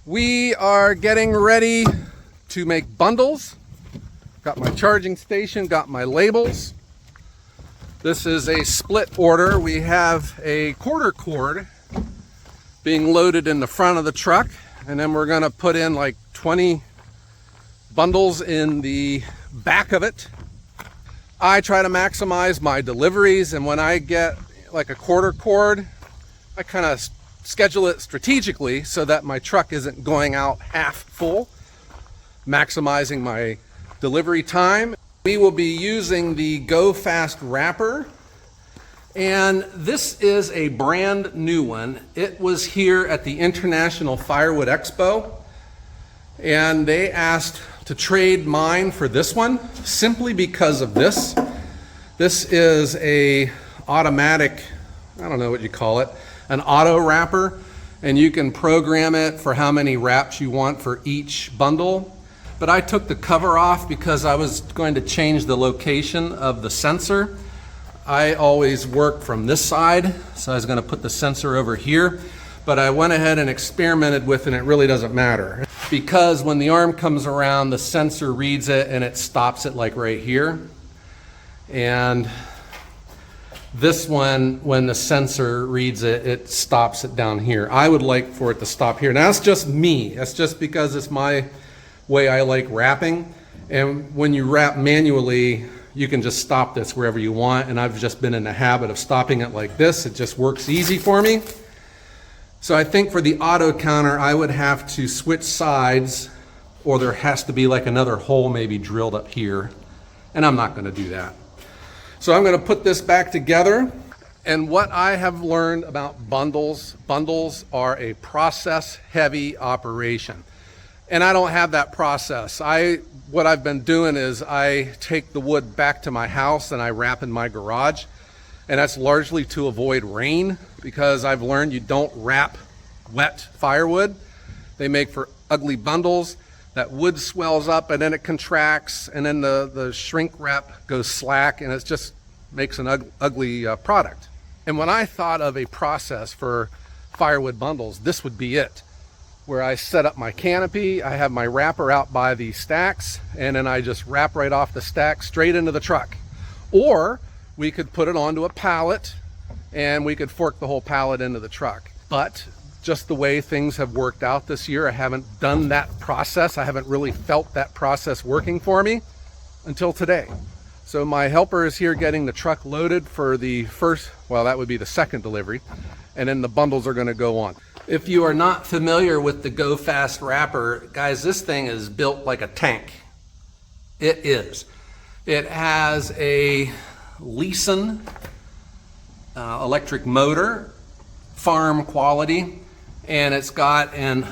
We are getting ready to make bundles. Got my charging station, got my labels. This is a split order. We have a quarter cord being loaded in the front of the truck, and then we're gonna put in like 20 bundles in the back of it. I try to maximize my deliveries, and when I get like a quarter cord, I kind of schedule it strategically so that my truck isn't going out half full, maximizing my delivery time. We will be using the GoFast wrapper, and this is a brand new one. It was here at the International Firewood Expo, and they asked to trade mine for this one simply because of this. This is a automatic, I don't know what you call it, an auto wrapper, and you can program it for how many wraps you want for each bundle. But I took the cover off because I was going to change the location of the sensor. I always work from this side, so I was going to put the sensor over here, but I went ahead and experimented with it, and it really doesn't matter. Because when the arm comes around, the sensor reads it and it stops it like right here. And this one, when the sensor reads it, it stops it down here. I would like for it to stop here. Now that's just me. That's just because it's my way I like wrapping. And when you wrap manually, you can just stop this wherever you want. And I've just been in the habit of stopping it like this. It just works easy for me. So I think for the auto counter, I would have to switch sides, or there has to be like another hole maybe drilled up here. And I'm not going to do that. So I'm going to put this back together. And what I have learned about bundles are a process heavy operation. And I don't have that process. What I've been doing is I take the wood back to my house and I wrap in my garage. And that's largely to avoid rain, because I've learned you don't wrap wet firewood. They make for ugly bundles. That wood swells up and then it contracts, and then the shrink wrap goes slack, and it just makes an ugly product. And when I thought of a process for firewood bundles, this would be it. Where I set up my canopy, I have my wrapper out by the stacks, and then I just wrap right off the stack straight into the truck. Or we could put it onto a pallet and we could fork the whole pallet into the truck. But just the way things have worked out this year, I haven't done that process. I haven't really felt that process working for me until today. So my helper is here getting the truck loaded for the first, well, that would be the second delivery, and then the bundles are going to go on. If you are not familiar with the GoFast wrapper, guys, this thing is built like a tank. It is. It has a Leeson electric motor, farm quality, and it's got an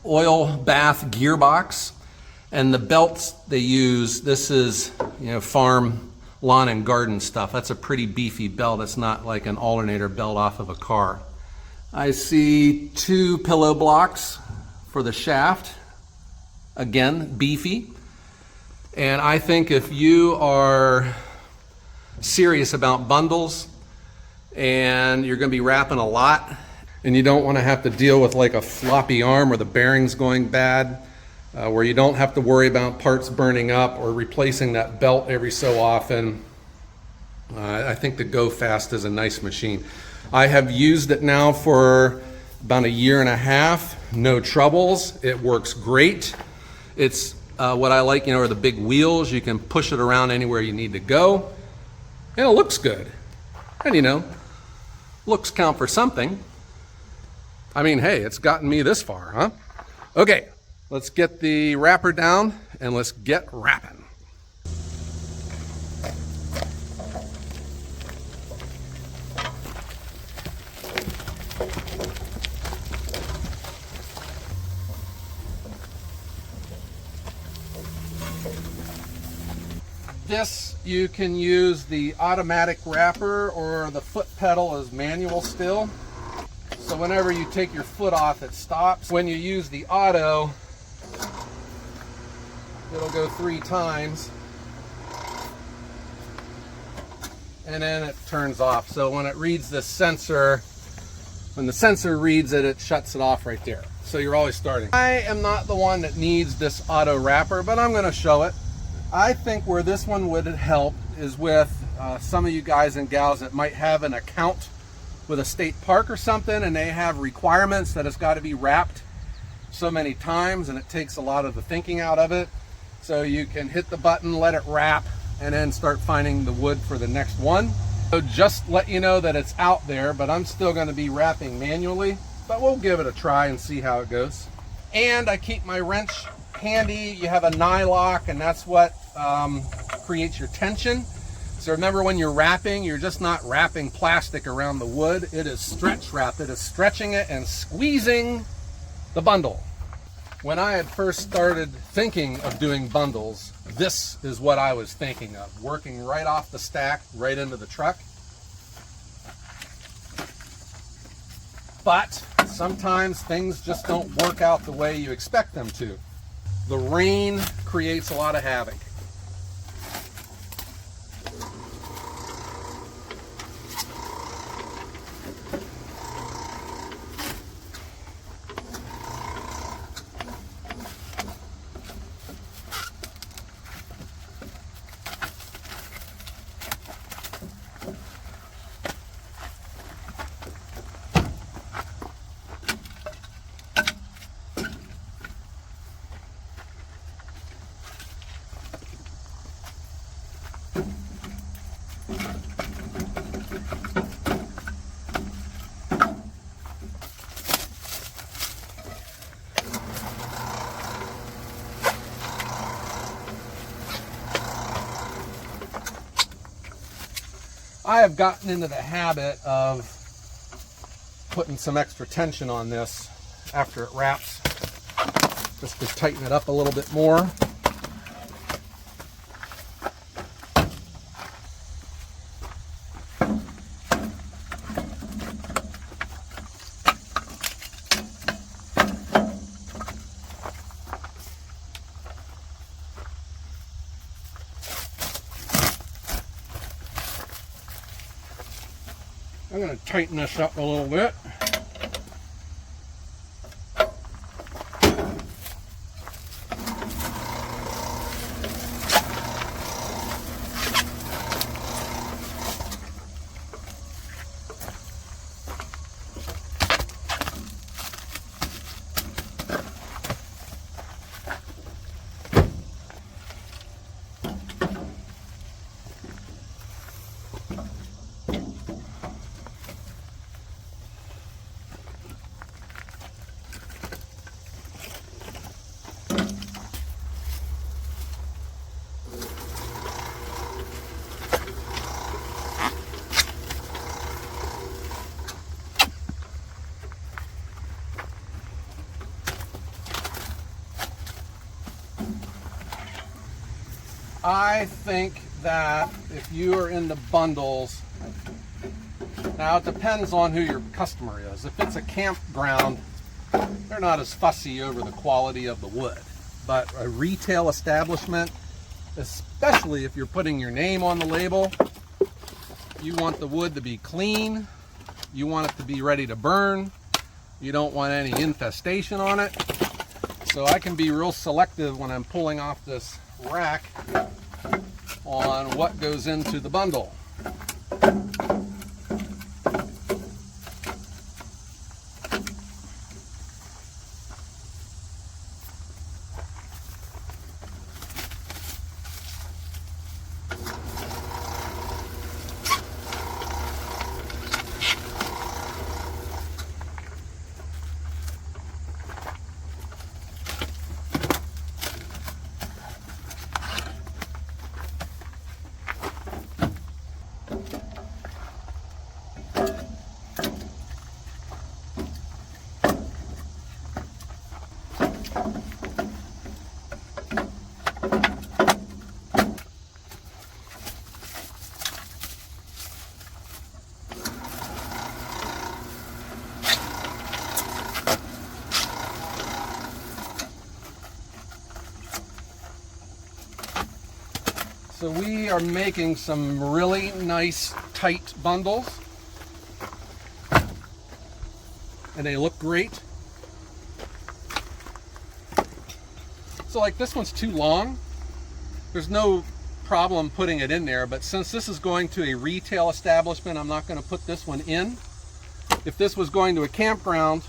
oil bath gearbox, and the belts they use, this is, farm lawn and garden stuff. That's a pretty beefy belt. It's not like an alternator belt off of a car. I see 2 pillow blocks for the shaft, again beefy. And I think if you are serious about bundles and you're going to be wrapping a lot, and you don't want to have to deal with like a floppy arm or the bearings going bad, where you don't have to worry about parts burning up or replacing that belt every so often, I think the GoFast is a nice machine. I have used it now for about 1.5 years, no troubles. It works great. It's what I like, are the big wheels. You can push it around anywhere you need to go. And it looks good. And looks count for something. I mean, hey, it's gotten me this far, huh? Okay, let's get the wrapper down and let's get wrapping. This, you can use the automatic wrapper, or the foot pedal is manual still. So whenever you take your foot off, it stops. When you use the auto, it'll go 3 times. And then it turns off. So when it reads the sensor, when the sensor reads it, it shuts it off right there. so you're always starting. I am not the one that needs this auto wrapper, but I'm going to show it. I think where this one would help is with some of you guys and gals that might have an account with a state park or something, and they have requirements that it's got to be wrapped so many times, and it takes a lot of the thinking out of it. So you can hit the button, let it wrap, and then start finding the wood for the next one. So just let you know that it's out there, but I'm still going to be wrapping manually, but we'll give it a try and see how it goes. And I keep my wrench handy. You have a nylock, and that's what creates your tension. So remember, when you're wrapping, you're just not wrapping plastic around the wood. It is stretch wrapped. It is stretching it and squeezing the bundle. When I had first started thinking of doing bundles, this is what I was thinking of, working right off the stack, right into the truck. But sometimes things just don't work out the way you expect them to. The rain creates a lot of havoc. I have gotten into the habit of putting some extra tension on this after it wraps, just to tighten it up a little bit more. I'm going to tighten this up a little bit. I think that if you are into bundles, now it depends on who your customer is. If it's a campground, they're not as fussy over the quality of the wood. But a retail establishment, especially if you're putting your name on the label, you want the wood to be clean, you want it to be ready to burn, you don't want any infestation on it. So I can be real selective when I'm pulling off this rack on what goes into the bundle. So we are making some really nice tight bundles, and they look great. So like this one's too long. There's no problem putting it in there, but since this is going to a retail establishment, I'm not going to put this one in. If this was going to a campground,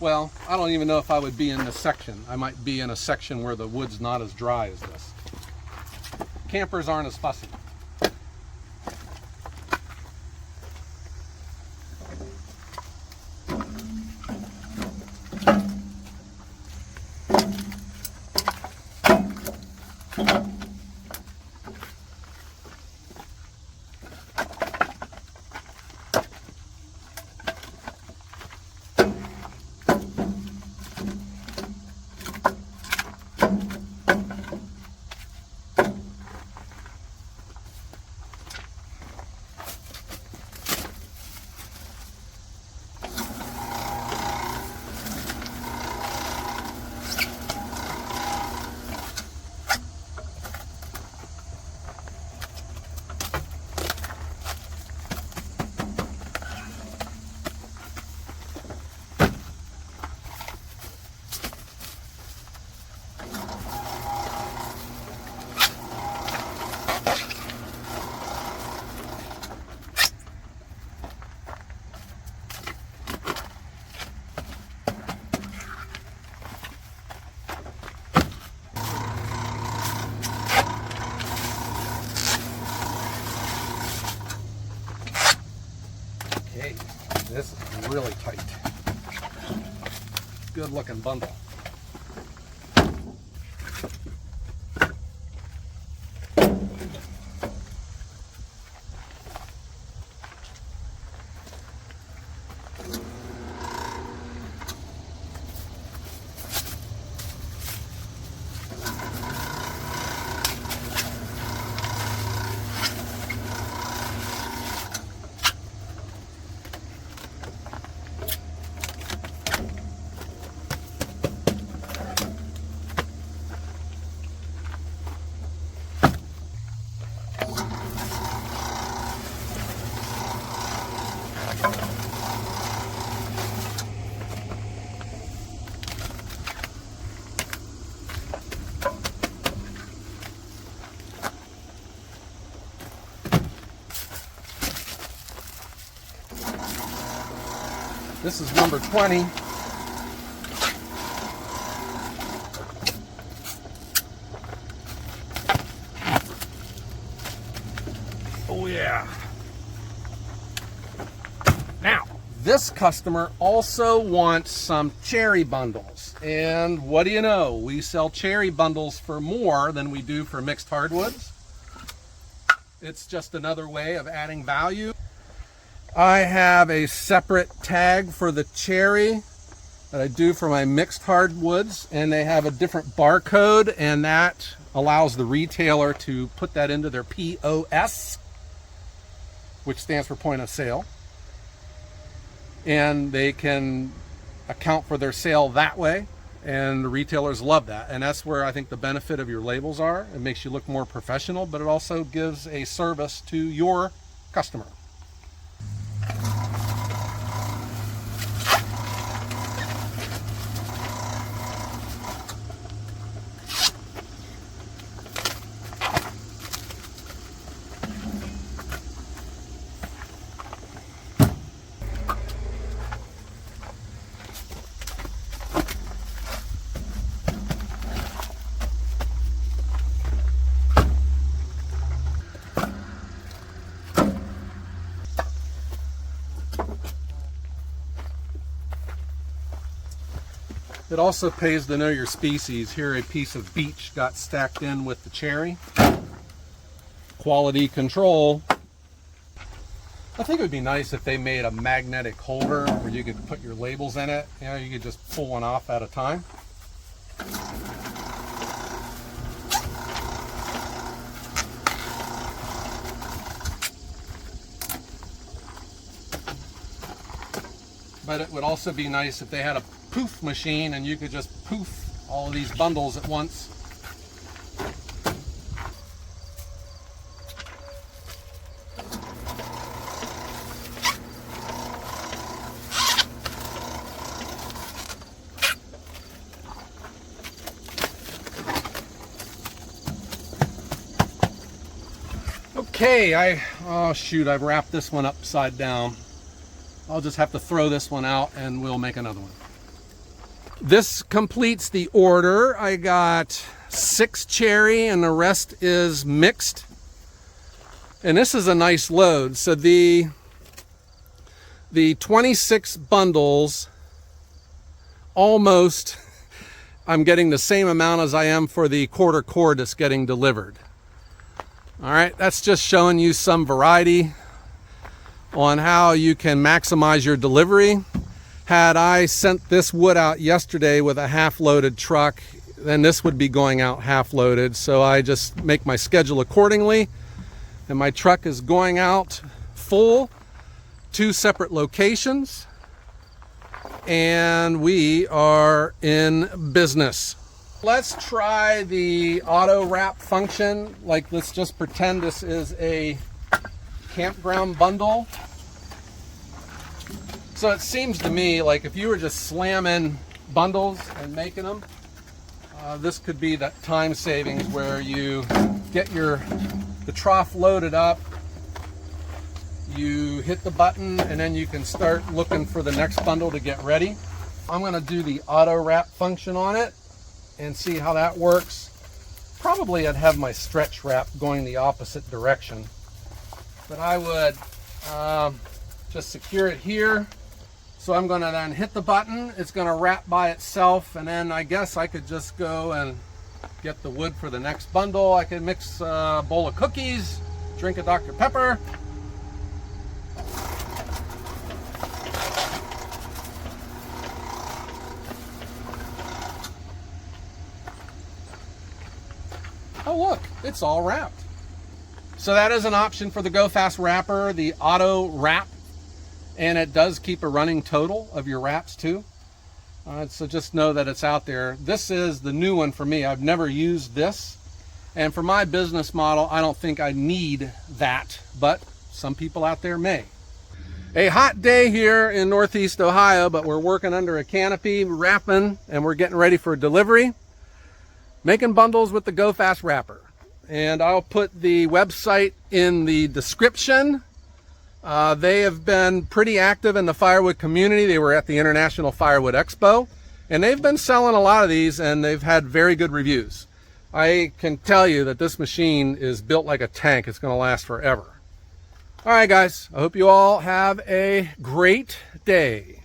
well, I don't even know if I would be in this section. I might be in a section where the wood's not as dry as this. Campers aren't as fussy. Okay, this is really tight. Good looking bundle. This is number 20. Oh yeah. Now, this customer also wants some cherry bundles. And what do you know? We sell cherry bundles for more than we do for mixed hardwoods. It's just another way of adding value. I have a separate tag for the cherry that I do for my mixed hardwoods, and they have a different barcode, and that allows the retailer to put that into their POS, which stands for point of sale, and they can account for their sale that way, and the retailers love that. And that's where I think the benefit of your labels are. It makes you look more professional, but it also gives a service to your customer. It also pays to know your species. Here a piece of beech got stacked in with the cherry. Quality control. I think it would be nice if they made a magnetic holder where you could put your labels in it. You know, you could just pull one off at a time. But it would also be nice if they had a poof machine and you could just poof all of these bundles at once. Okay, oh shoot, I've wrapped this one upside down. I'll just have to throw this one out and we'll make another one. This completes the order. I got 6 cherry and the rest is mixed. And this is a nice load. So the 26 bundles, almost, I'm getting the same amount as I am for the quarter cord that's getting delivered. All right, that's just showing you some variety on how you can maximize your delivery. Had I sent this wood out yesterday with a half-loaded truck, then this would be going out half-loaded. So I just make my schedule accordingly. And my truck is going out full, 2 separate locations. And we are in business. Let's try the auto wrap function. Like, let's just pretend this is a campground bundle. So it seems to me like if you were just slamming bundles and making them, this could be that time savings where you get the trough loaded up, you hit the button, and then you can start looking for the next bundle to get ready. I'm going to do the auto wrap function on it and see how that works. Probably I'd have my stretch wrap going the opposite direction, but I would just secure it here. So I'm going to then hit the button, it's going to wrap by itself, and then I guess I could just go and get the wood for the next bundle. I could mix a bowl of cookies, drink a Dr. Pepper. Oh look, it's all wrapped. So that is an option for the GoFast wrapper, the auto wrap. And it does keep a running total of your wraps too. So just know that it's out there. This is the new one for me. I've never used this. And for my business model, I don't think I need that, but some people out there may. A hot day here in Northeast Ohio, but we're working under a canopy, wrapping, and we're getting ready for delivery. Making bundles with the GoFast wrapper. And I'll put the website in the description. They have been pretty active in the firewood community. They were at the International Firewood Expo, and they've been selling a lot of these, and they've had very good reviews. I can tell you that this machine is built like a tank. It's going to last forever. All right, guys, I hope you all have a great day.